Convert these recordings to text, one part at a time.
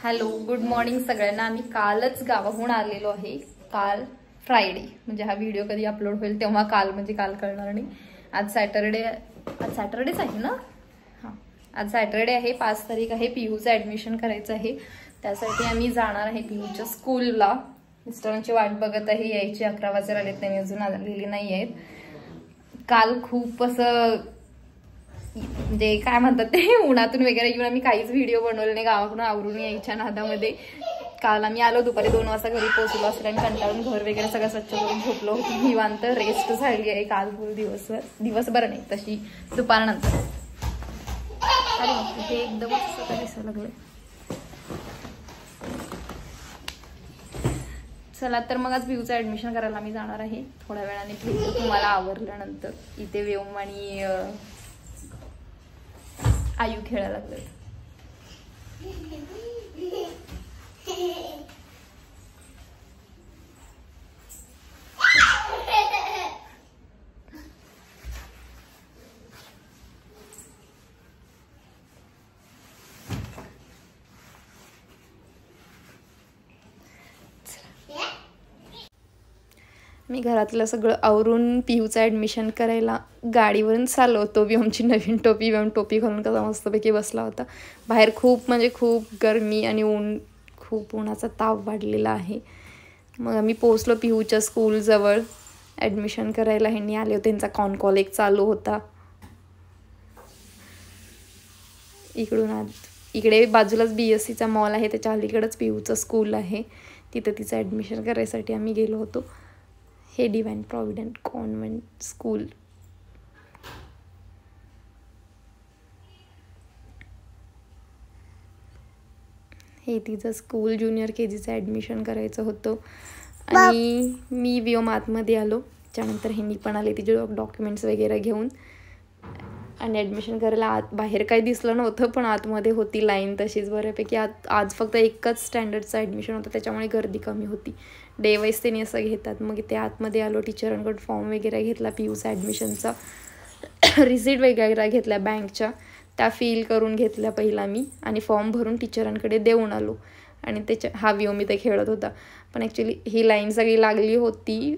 Hello, good morning सगळ्यांना. आम्ही कालच गावाहून आलेलो आहे. काल फ्रायडे, म्हणजे हा व्हिडिओ कधी अपलोड होईल तेव्हा काल, म्हणजे काल कळणार नाही. आज सॅटरडेच आहे ना. हां, आज सॅटरडे आहे, 5 तारीख आहे. पियूचं ऍडमिशन करायचं आहे, त्यासाठी आम्ही जाणार आहे पियूच्या स्कूलला. मिस्टरांची वाट बघत आहे, यायची 11 वाजता आलेत, त्यांनी अजून आलेली नाही आहेत. काल खूप असं म्हणजे काय म्हणतात ते, उन्हातून वगैरे येऊन आम्ही काहीच व्हिडिओ बनवले नाही, गावाकडून आवरून यायच्या नादामध्ये. काल आम्ही आलो दुपारी 2 वाजता घरी पोहोचलो असेल आणि कंटाळून घर वगैरे सगळं स्वच्छ करून झोपलो होतो. निवांत रेस्ट झाली आहे काल पूर्ण दिवसभर नाही, तशी दुपारनंतर. अरे ते एकदम दिसायला लागलं. चला तर मग आज पियूचं ऍडमिशन करायला आम्ही जाणार आहे. थोड्या वेळाने भेटू तुम्हाला आवरल्यानंतर. इथे व्योम आणि आयू खेळायला लागले. मी घरातलं सगळं आवरून पियूचं ॲडमिशन करायला गाडीवरून चाललो होतो. व्योमची नवीन टोपी, व्योम टोपी घालून कसा मस्तपैकी बसला होता. बाहेर खूप म्हणजे खूप गरमी आणि ऊन, खूप उन्हाचा ताप वाढलेला आहे. मग आम्ही पोहोचलो पियूच्या स्कूलजवळ. ॲडमिशन करायला ह्यांनी आले होते, त्यांचा कॉल एक चालू होता. इकडे बाजूलाच BSCचा मॉल आहे, त्याच्या अलीकडेच पियूचं स्कूल आहे. तिथं तिचं ॲडमिशन करायसाठी आम्ही गेलो होतो. हे डिवाइन प्रॉव्हिडंट कॉन्व्हेंट स्कूल. हे तिचं स्कूल ज्युनियर KGचं ॲडमिशन करायचं होतं. आणि मी व्योम आतमध्ये आलो. त्यानंतर ह्यांनी पण आले तिचे डॉक्युमेंट्स वगैरे घेऊन. आणि ॲडमिशन करायला बाहेर काही दिसलं नव्हतं, पण आतमध्ये होती लाईन तशीच बऱ्यापैकी. आज फक्त एकच स्टँडर्डचं ॲडमिशन होतं, त्याच्यामुळे गर्दी कमी होती. डे वाईज त्यांनी असं घेतात. मग ते आतमध्ये आलो, टीचरांकडून फॉर्म वगैरे घेतला पियूचा ॲडमिशनचा. रिसिट वगैरे घेतल्या बँकच्या, त्या फिल करून घेतल्या पहिला मी, आणि फॉर्म भरून टीचरांकडे देऊन आलो. आणि हा व्योम इथे खेळत होता. पण ॲक्च्युली ही लाईन सगळी लागली होती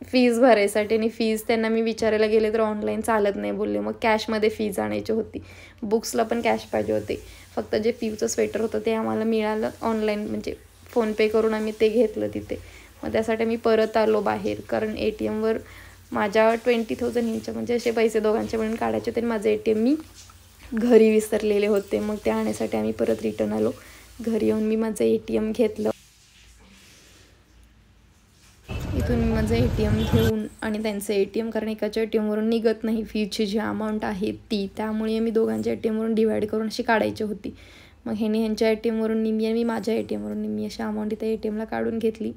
फीज भरायसाठी. आणि फीज त्यांना मी विचारायला गेले तर ऑनलाईन चालत नाही बोलले. मग कॅशमध्ये फीज आणायची होती. बुक्सला पण कॅश पाहिजे होते. फक्त जे पियूचं स्वेटर होतं ते आम्हाला मिळालं ऑनलाईन, म्हणजे फोनपे करून आम्ही ते घेतलं तिथे. मग त्यासाठी मी परत आलो बाहेर, कारण ATMवर माझ्या 20,000 इंच म्हणजे असे पैसे दोघांचे म्हणून काढायचे होते. माझे ATM मी घरी विसरलेले होते. मग ते आणण्यासाठी आम्ही परत रिटर्न आलो. घरी येऊन मी माझं ATM घेतलं. इथून मी माझं ATM घेऊन आणि त्यांचं ATM, कारण एकाच्या ATMवरून निघत नाही फीची जी अमाऊंट आहे ती, त्यामुळे मी दोघांच्या ATMवरून डिवाईड करून अशी काढायची होती. मग ह्याने ह्यांच्या ATMवरून निम्मी आणि मी माझ्या ATMवरून निम्मी अशी अमाऊंट इथे ATMला काढून घेतली.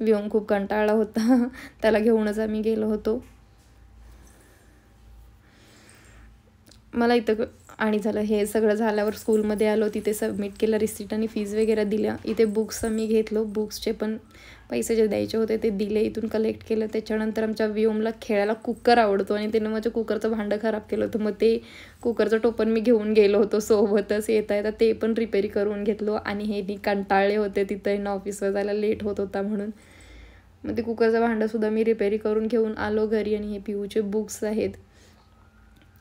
व्योम खूप कंटाळला होता, त्याला घेऊनच आम्ही गेलो होतो. मला इथं आणि झालं हे सगळं झाल्यावर स्कूलमध्ये आलो, तिथे सबमिट केलं रिसिट आणि फीज वगैरे दिल्या. इथे बुक्स आम्ही घेतलो, बुक्सचे पण पैसे जे द्यायचे होते ते दिले, इथून कलेक्ट केलं. त्याच्यानंतर आमच्या व्योमला खेळायला कुकर आवडतो आणि त्यानं माझ्या कुकरचं भांडं खराब केलं होतं. मग ते कुकरचं टोपण मी घेऊन गेलो होतो सोबतच. येता ते पण रिपेअर करून घेतलो. आणि हे कंटाळले होते तिथं ऑफिसवर जायला लेट होत होता म्हणून. मग ते कुकरचं भांडंसुद्धा मी रिपेअरी करून घेऊन आलो घरी. आणि हे पियूचे बुक्स आहेत.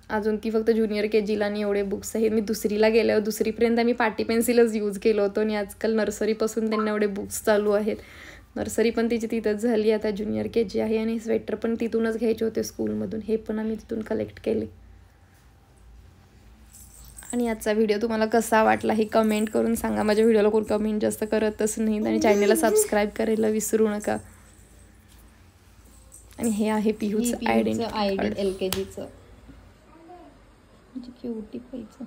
अजून की फक्त ज्युनियर KGला आणि एवढे बुक्स आहेत. मी दुसरीला गेल्यावर दुसरीपर्यंत आम्ही पाटी पेन्सिलच यूज केलं होतं. आणि आजकाल नर्सरीपासून त्यांना एवढे बुक्स चालू आहेत. नर्सरी पण तिची तिथंच झाली, आता ज्युनियर KG आहे. आणि स्वेटर पण तिथूनच घ्यायचे होते स्कूलमधून, हे पण आम्ही तिथून कलेक्ट केले. आणि आजचा व्हिडिओ तुम्हाला कसा वाटला हे कमेंट करून सांगा. माझ्या व्हिडिओला कोण कमेंट जास्त करतच नाही. आणि चॅनलला सबस्क्राईब करायला विसरू नका. आणि हे आहे पियूचं आयडेंटिटी कार्ड, LKGचं. क्यूटी पाहिजे.